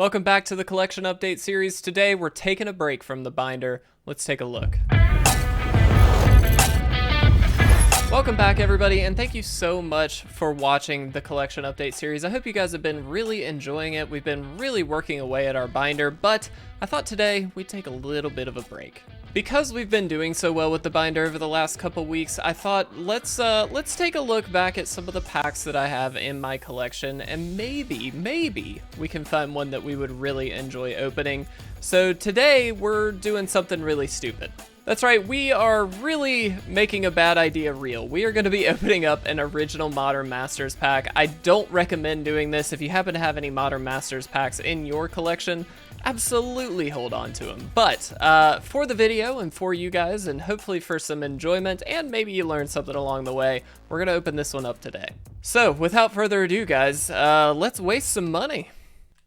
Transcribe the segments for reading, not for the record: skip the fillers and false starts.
Welcome back to the collection update series. Today we're taking a break from the binder. Let's take a look. Welcome back everybody, and thank you so much for watching the collection update series. I hope you guys have been really enjoying it. We've been really working away at our binder, but I thought today we'd take a little bit of a break. Because we've been doing so well with the binder over the last couple weeks, I thought let's take a look back at some of the packs that I have in my collection, and maybe we can find one that we would really enjoy opening. So today we're doing something really stupid. That's right, we are really making a bad idea real. We are going to be opening up an original Modern Masters pack. I don't recommend doing this. If you happen to have any Modern Masters packs in your collection, absolutely hold on to them. But for the video and for you guys, and hopefully for some enjoyment, and maybe you learned something along the way, we're going to open this one up today. So without further ado, guys, let's waste some money.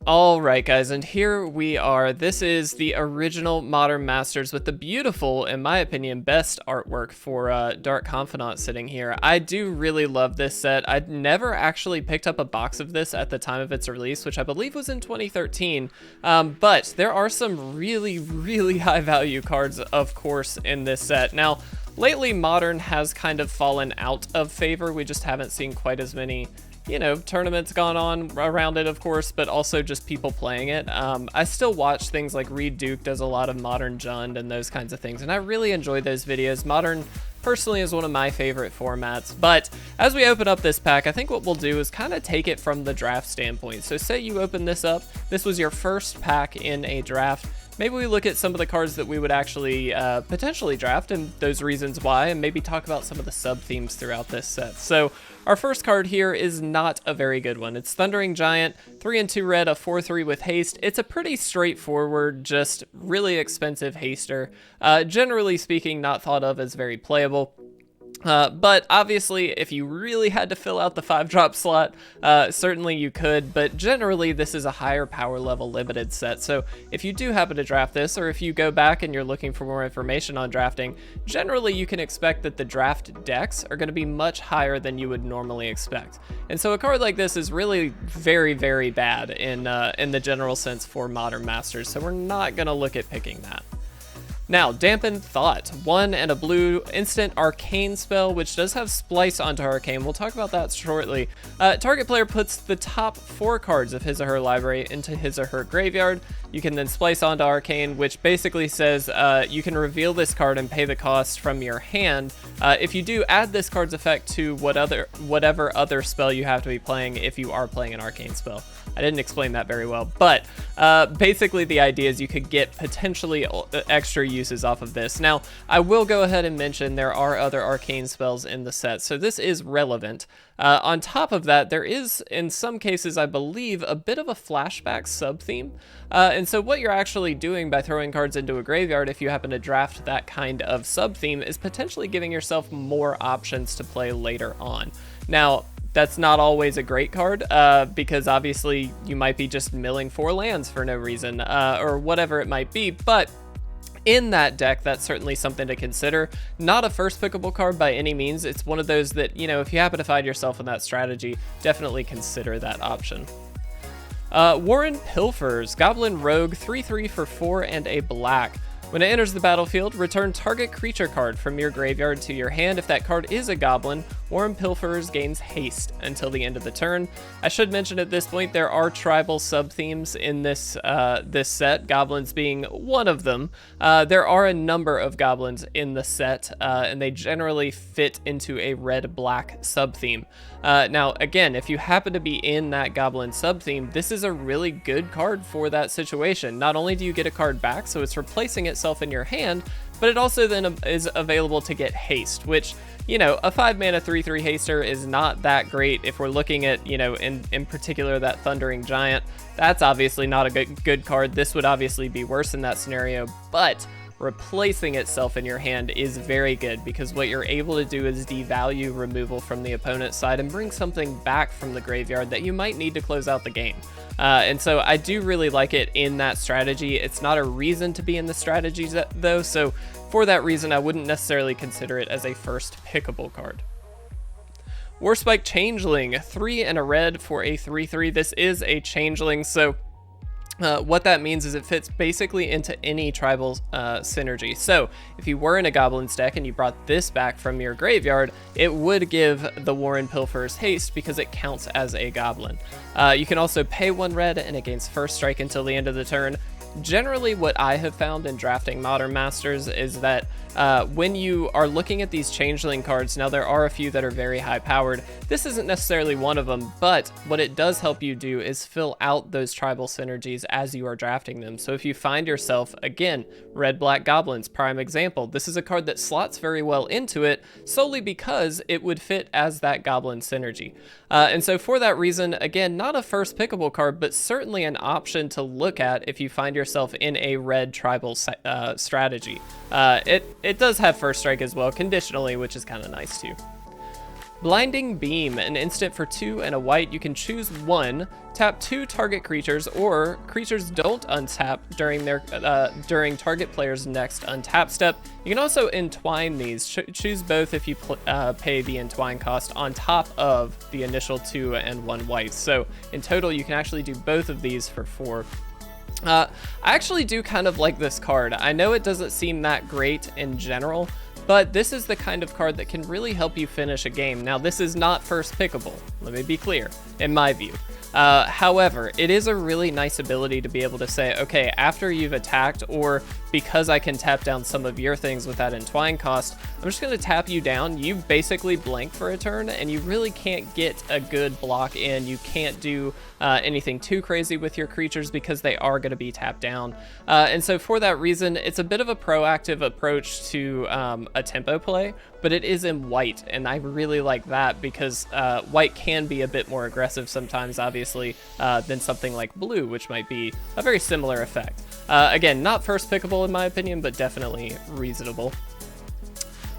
Alright guys, and here we are. This is the original Modern Masters with the beautiful, in my opinion, best artwork for Dark Confidant sitting here. I do really love this set. I'd never actually picked up a box of this at the time of its release, which I believe was in 2013, but there are some really high value cards, of course, in this set. Now, lately Modern has kind of fallen out of favor. We just haven't seen quite as many, you know, tournaments gone on around it, of course, but also just people playing it. I still watch things like Reed Duke does a lot of Modern Jund and those kinds of things, and I really enjoy those videos. Modern, personally, is one of my favorite formats. But as we open up this pack, I think what we'll do is kind of take it from the draft standpoint. So say you open this up, this was your first pack in a draft. Maybe we look at some of the cards that we would actually potentially draft and those reasons why, and maybe talk about some of the sub-themes throughout this set. So our first card here is not a very good one. It's Festering Giant, 3 and 2 red, a 4/3 with haste. It's a pretty straightforward, just really expensive haster. Generally speaking, not thought of as very playable. But obviously, if you really had to fill out the 5-drop slot, certainly you could, but generally this is a higher power level limited set. So if you do happen to draft this, or if you go back and you're looking for more information on drafting, generally you can expect that the draft decks are going to be much higher than you would normally expect. And so a card like this is really very bad in the general sense for Modern Masters, so we're not going to look at picking that. Now, Dampened Thought, 1 and a blue instant arcane spell, which does have splice onto arcane. We'll talk about that shortly. Target player puts the top 4 cards of his or her library into his or her graveyard. You can then splice onto arcane, which basically says you can reveal this card and pay the cost from your hand. If you do, add this card's effect to whatever other spell you have to be playing if you are playing an arcane spell. I didn't explain that very well, but basically the idea is you could get potentially extra uses off of this. Now, I will go ahead and mention there are other arcane spells in the set, so this is relevant. On top of that, there is, in some cases, I believe, a bit of a flashback sub-theme. And so what you're actually doing by throwing cards into a graveyard, if you happen to draft that kind of sub-theme, is potentially giving yourself more options to play later on. Now, that's not always a great card, because obviously you might be just milling 4 lands for no reason, or whatever it might be, but in that deck, that's certainly something to consider. Not a first pickable card by any means. It's one of those that, you know, if you happen to find yourself in that strategy, definitely consider that option. Warren Pilfers, Goblin Rogue, 3/3 for 4 and a black. When it enters the battlefield, return target creature card from your graveyard to your hand. If that card is a goblin, Warren Pilfers gains haste until the end of the turn. I should mention at this point there are tribal sub-themes in this set, goblins being one of them. There are a number of goblins in the set, and they generally fit into a red-black sub-theme. Now, again, if you happen to be in that goblin sub-theme, this is a really good card for that situation. Not only do you get a card back, so it's replacing itself in your hand, but it also then is available to get haste, which, you know, a 5-mana 3/3 haster is not that great. If we're looking at, you know, in particular that Festering Giant, that's obviously not a good card. This would obviously be worse in that scenario, but replacing itself in your hand is very good, because what you're able to do is devalue removal from the opponent's side and bring something back from the graveyard that you might need to close out the game. And so I do really like it in that strategy. It's not a reason to be in the strategies though, so for that reason I wouldn't necessarily consider it as a first pickable card. Warspike Changeling, 3 and a red for a 3/3. This is a changeling, so What that means is it fits basically into any tribal synergy. So if you were in a Goblin's deck and you brought this back from your graveyard, it would give the Warren Pilfer's haste because it counts as a Goblin. You can also pay 1 red and it gains first strike until the end of the turn. Generally, what I have found in drafting Modern Masters is that when you are looking at these Changeling cards, now there are a few that are very high powered. This isn't necessarily one of them, but what it does help you do is fill out those tribal synergies as you are drafting them. So if you find yourself, again, Red-Black Goblins, prime example, this is a card that slots very well into it solely because it would fit as that Goblin synergy. And so for that reason, again, not a first pickable card, but certainly an option to look at if you find yourself in a red tribal strategy. It does have first strike as well, conditionally, which is kind of nice too. Blinding Beam, an instant for 2 and a white. You can choose 1, tap 2 target creatures, or creatures don't untap during target player's next untap step. You can also entwine these. Choose both if you pay the entwine cost on top of the initial 2 and 1 white. So in total, you can actually do both of these for 4. I actually do kind of like this card. I know it doesn't seem that great in general, but this is the kind of card that can really help you finish a game. Now, this is not first pickable, let me be clear, in my view. However, it is a really nice ability to be able to say, okay, after you've attacked, or because I can tap down some of your things with that entwine cost, I'm just going to tap you down. You basically blank for a turn, and you really can't get a good block in. You can't do anything too crazy with your creatures because they are going to be tapped down. And so for that reason, it's a bit of a proactive approach to a tempo play, but it is in white, and I really like that because white can be a bit more aggressive sometimes, obviously, than something like blue, which might be a very similar effect. Again, not first pickable in my opinion, but definitely reasonable.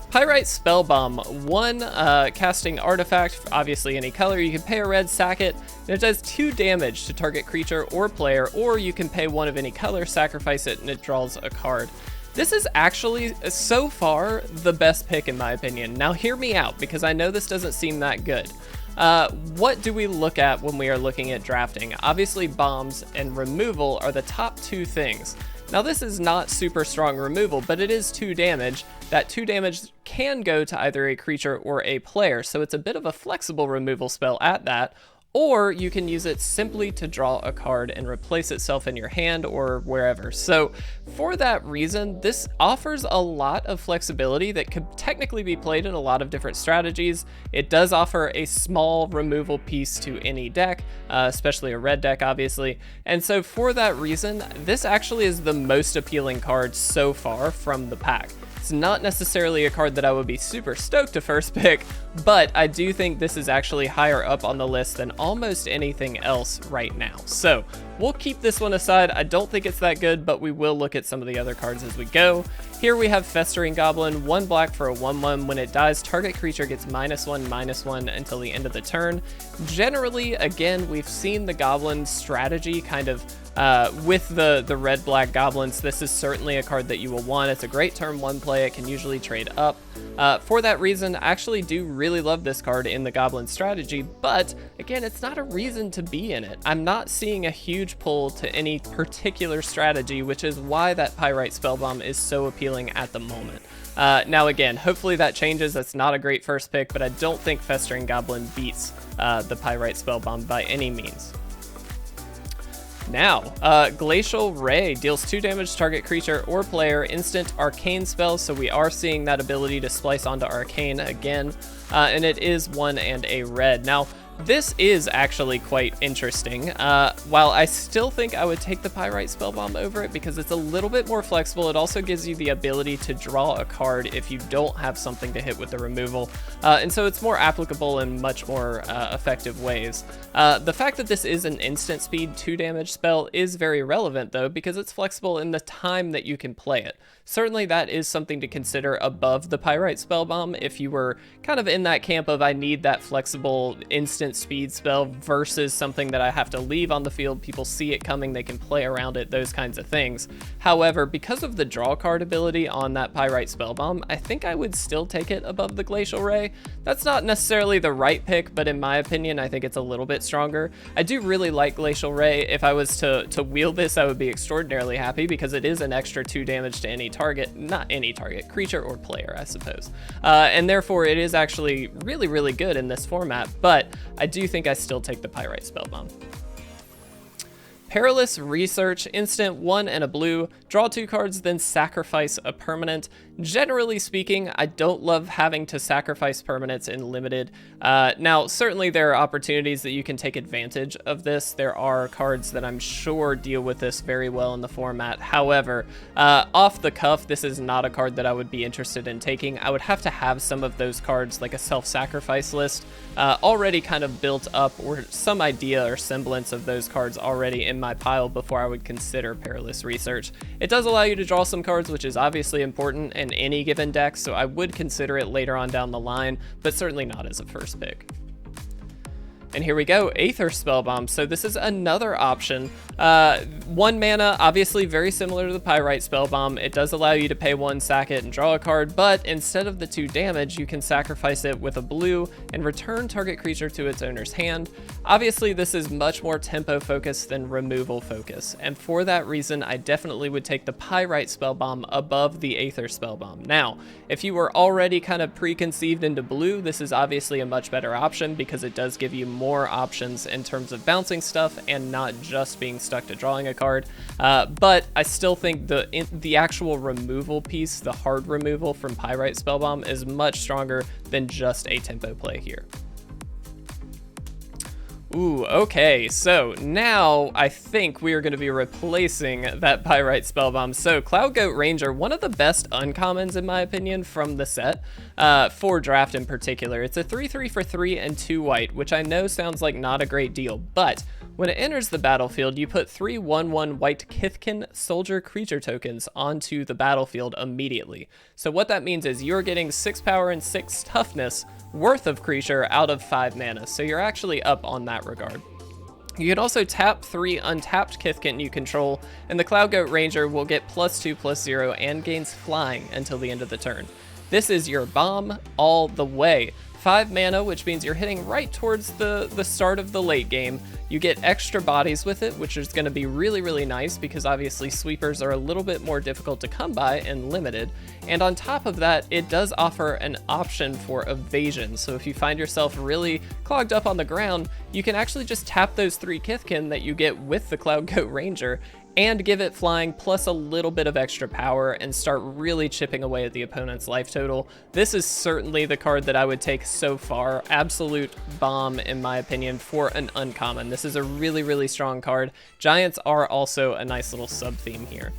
Pyrite Spellbomb, 1 casting artifact, obviously any color. You can pay a red, sack it, and it does 2 damage to target creature or player, or you can pay 1 of any color, sacrifice it, and it draws a card. This is actually, so far, the best pick in my opinion. Now hear me out, because I know this doesn't seem that good. What do we look at when we are looking at drafting? Obviously, bombs and removal are the top 2 things. Now this is not super strong removal, but it is 2 damage. That 2 damage can go to either a creature or a player, so it's a bit of a flexible removal spell at that. Or you can use it simply to draw a card and replace itself in your hand or wherever. So for that reason, this offers a lot of flexibility that could technically be played in a lot of different strategies. It does offer a small removal piece to any deck, especially a red deck, obviously. And so for that reason, this actually is the most appealing card so far from the pack. It's not necessarily a card that I would be super stoked to first pick, but I do think this is actually higher up on the list than almost anything else right now. So we'll keep this one aside. I don't think it's that good, but we will look at some of the other cards as we go. Here we have Festering Goblin, 1 black for a 1/1. When it dies, target creature gets -1/-1 until the end of the turn. Generally, again, we've seen the Goblin strategy kind of with the red-black goblins. This is certainly a card that you will want. It's a great turn 1 play. It can usually trade up. For that reason, I actually do really love this card in the goblin strategy, but again, it's not a reason to be in it. I'm not seeing a huge pull to any particular strategy, which is why that Pyrite Spellbomb is so appealing at the moment. Now again, hopefully that changes. That's not a great first pick, but I don't think Festering Goblin beats the Pyrite Spellbomb by any means. Now, Glacial Ray deals 2 damage to target creature or player, instant arcane spells, so we are seeing that ability to splice onto arcane again, and it is 1 and a red. Now, this is actually quite interesting. While I still think I would take the Pyrite Spellbomb over it because it's a little bit more flexible, it also gives you the ability to draw a card if you don't have something to hit with the removal, and so it's more applicable in much more effective ways. The fact that this is an instant speed 2 damage spell is very relevant though, because it's flexible in the time that you can play it. Certainly that is something to consider above the Pyrite Spellbomb if you were kind of in that camp of I need that flexible instant instant speed spell versus something that I have to leave on the field. People see it coming, they can play around it, those kinds of things. However, because of the draw card ability on that Pyrite Spellbomb, I think I would still take it above the Glacial Ray. That's not necessarily the right pick, but in my opinion, I think it's a little bit stronger. I do really like Glacial Ray. If I was to wield this, I would be extraordinarily happy because it is an extra 2 damage to any target, not any target, creature or player, I suppose. And therefore, it is actually really, really good in this format, but I do think I still take the Pyrite Spellbomb. Perilous Research, instant, 1 and a blue, draw 2 cards, then sacrifice a permanent. Generally speaking, I don't love having to sacrifice permanents in limited. Now, certainly there are opportunities that you can take advantage of this. There are cards that I'm sure deal with this very well in the format. However, off the cuff, this is not a card that I would be interested in taking. I would have to have some of those cards, like a self-sacrifice list, already kind of built up, or some idea or semblance of those cards already in my pile before I would consider Perilous Research. It does allow you to draw some cards, which is obviously important in any given deck, so I would consider it later on down the line, but certainly not as a first pick. And here we go, Aether Spellbomb. So this is another option. 1 mana, obviously very similar to the Pyrite Spellbomb. It does allow you to pay 1, sack it, and draw a card, but instead of the 2 damage, you can sacrifice it with a blue and return target creature to its owner's hand. Obviously, this is much more tempo focused than removal focus, and for that reason, I definitely would take the Pyrite Spellbomb above the Aether Spellbomb. Now, if you were already kind of preconceived into blue, this is obviously a much better option because it does give you more options in terms of bouncing stuff and not just being stuck to drawing a card. But I still think the actual removal piece, the hard removal from Pyrite Spellbomb, is much stronger than just a tempo play here. Ooh, okay, so now I think we are going to be replacing that Pyrite Spellbomb. So Cloud Goat Ranger, one of the best uncommons in my opinion from the set, for draft in particular. It's a 3/3 for 3 and 2 white, which I know sounds like not a great deal, but when it enters the battlefield, you put 3 1/1 white Kithkin soldier creature tokens onto the battlefield immediately. So what that means is you're getting 6 power and 6 toughness worth of creature out of 5 mana, so you're actually up on that regard. You can also tap 3 untapped Kithkin you control, and the Cloud Goat Ranger will get +2/+0 and gains flying until the end of the turn. This is your bomb all the way. 5 mana, which means you're hitting right towards the start of the late game. You get extra bodies with it, which is going to be really, really nice because obviously sweepers are a little bit more difficult to come by and limited. And on top of that, it does offer an option for evasion. So if you find yourself really clogged up on the ground, you can actually just tap those 3 Kithkin that you get with the Cloud Goat Ranger and give it flying plus a little bit of extra power and start really chipping away at the opponent's life total. This is certainly the card that I would take so far. Absolute bomb, in my opinion, for an uncommon. This is a really, really strong card. Giants are also a nice little sub-theme here.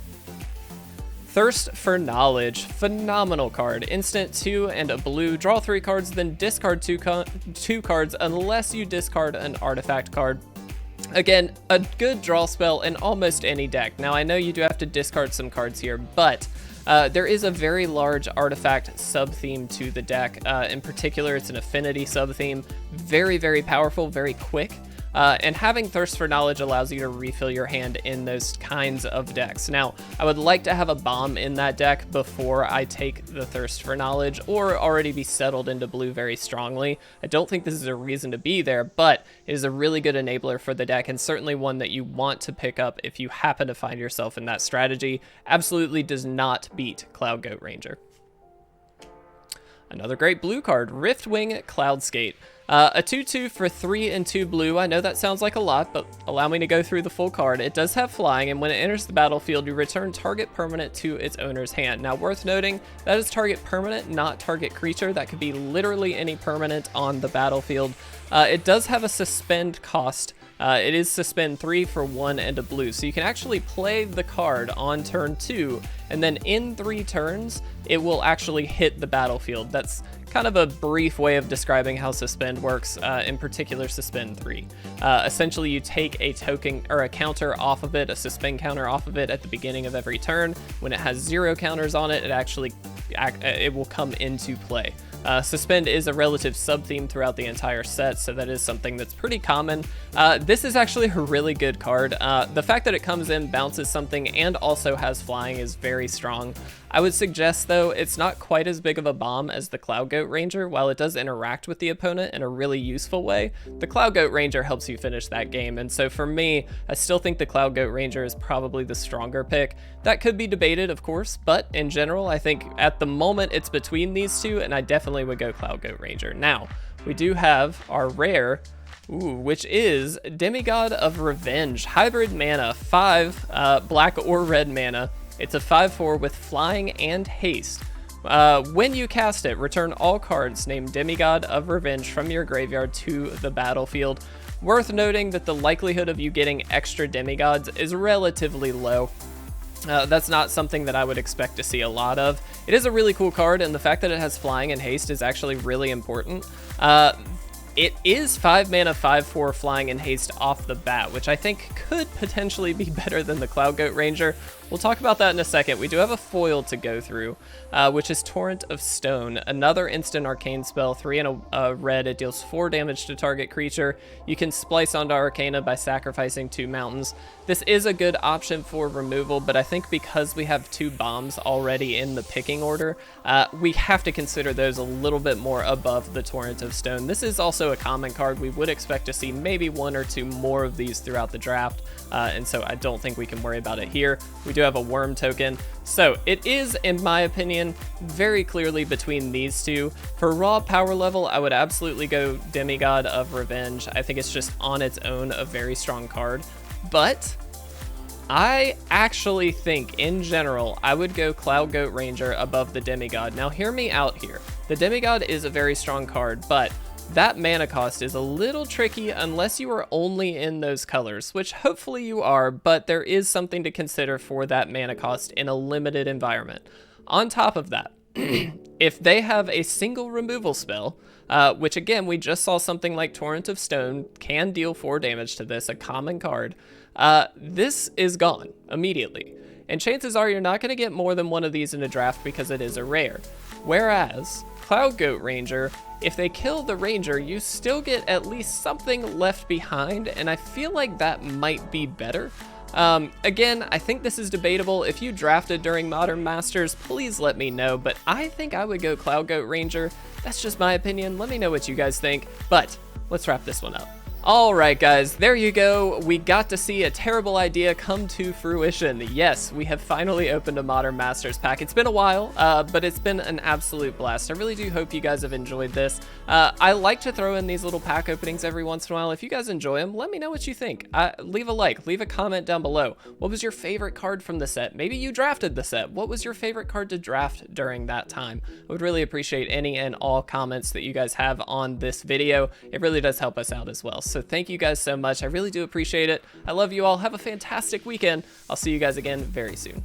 Thirst for Knowledge, phenomenal card. Instant, 2 and a blue, draw 3 cards, then discard 2 cards unless you discard an artifact card. Again, a good draw spell in almost any deck. Now, I know you do have to discard some cards here, but there is a very large artifact sub-theme to the deck. In particular, it's an affinity sub-theme. Very, very powerful, very quick. And having Thirst for Knowledge allows you to refill your hand in those kinds of decks. Now, I would like to have a bomb in that deck before I take the Thirst for Knowledge, or already be settled into blue very strongly. I don't think this is a reason to be there, but it is a really good enabler for the deck, and certainly one that you want to pick up if you happen to find yourself in that strategy. Absolutely does not beat Cloud Goat Ranger. Another great blue card, Riftwing Cloudskate. A 2/2 for 3 and 2 blue. I know that sounds like a lot, but allow me to go through the full card. It does have flying, and when it enters the battlefield, you return target permanent to its owner's hand. Now, worth noting, that is target permanent, not target creature. That could be literally any permanent on the battlefield. It does have a suspend cost. It is suspend 3 for 1 and a blue, so you can actually play the card on turn 2, and then in 3 turns, it will actually hit the battlefield. That's kind of a brief way of describing how suspend works, in particular suspend 3. Essentially, you take a token or a counter off of it, a suspend counter off of it at the beginning of every turn. When it has 0 counters on it, it will come into play. Suspend is a relative sub-theme throughout the entire set, so that is something that's pretty common. This is actually a really good card. The fact that it comes in, bounces something, and also has flying is very strong. I would suggest, though, it's not quite as big of a bomb as the Cloud Goat Ranger. While it does interact with the opponent in a really useful way, the Cloud Goat Ranger helps you finish that game, and so for me, I still think the Cloud Goat Ranger is probably the stronger pick. That could be debated, of course, but in general, I think at the moment it's between these two, and I definitely would go Cloud Goat Ranger. Now, we do have our rare, which is Demigod of Revenge. Hybrid mana, 5 black or red mana. It's a 5/4 with flying and haste. When you cast it, return all cards named Demigod of Revenge from your graveyard to the battlefield. Worth noting that the likelihood of you getting extra demigods is relatively low. That's not something that I would expect to see a lot of. It is a really cool card, and the fact that it has flying and haste is actually really important. It is 5 mana, 5/4 flying and haste off the bat, which I think could potentially be better than the Cloud Goat Ranger. We'll talk about that in a second. We do have a foil to go through, which is Torrent of Stone, another instant arcane spell, 3 and a red. It deals 4 damage to target creature. You can splice onto Arcana by sacrificing 2 mountains. This is a good option for removal, but I think because we have 2 bombs already in the picking order, we have to consider those a little bit more above the Torrent of Stone. This is also a common card. We would expect to see maybe 1 or 2 more of these throughout the draft, and so I don't think we can worry about it here. We do have a worm token, so it is, in my opinion, very clearly between these two. For raw power level, I would absolutely go Demigod of Revenge. I think it's just on its own a very strong card, but I actually think in general I would go Cloud Goat Ranger above the Demigod. Now hear me out here. The Demigod is a very strong card, but that mana cost is a little tricky unless you are only in those colors, which hopefully you are, but there is something to consider for that mana cost in a limited environment. On top of that, if they have a single removal spell, which again, we just saw something like Torrent of Stone can deal 4 damage to this, a common card, this is gone immediately. And chances are you're not going to get more than one of these in a draft because it is a rare. Whereas Cloud Goat Ranger, if they kill the Ranger, you still get at least something left behind, and I feel like that might be better. Again, I think this is debatable. If you drafted during Modern Masters, please let me know, but I think I would go Cloud Goat Ranger. That's just my opinion. Let me know what you guys think, but let's wrap this one up. Alright guys, there you go. We got to see a terrible idea come to fruition. Yes, we have finally opened a Modern Masters pack. It's been a while, but it's been an absolute blast. I really do hope you guys have enjoyed this. I like to throw in these little pack openings every once in a while. If you guys enjoy them, let me know what you think. Leave a like, leave a comment down below. What was your favorite card from the set? Maybe you drafted the set. What was your favorite card to draft during that time? I would really appreciate any and all comments that you guys have on this video. It really does help us out as well. So thank you guys so much. I really do appreciate it. I love you all. Have a fantastic weekend. I'll see you guys again very soon.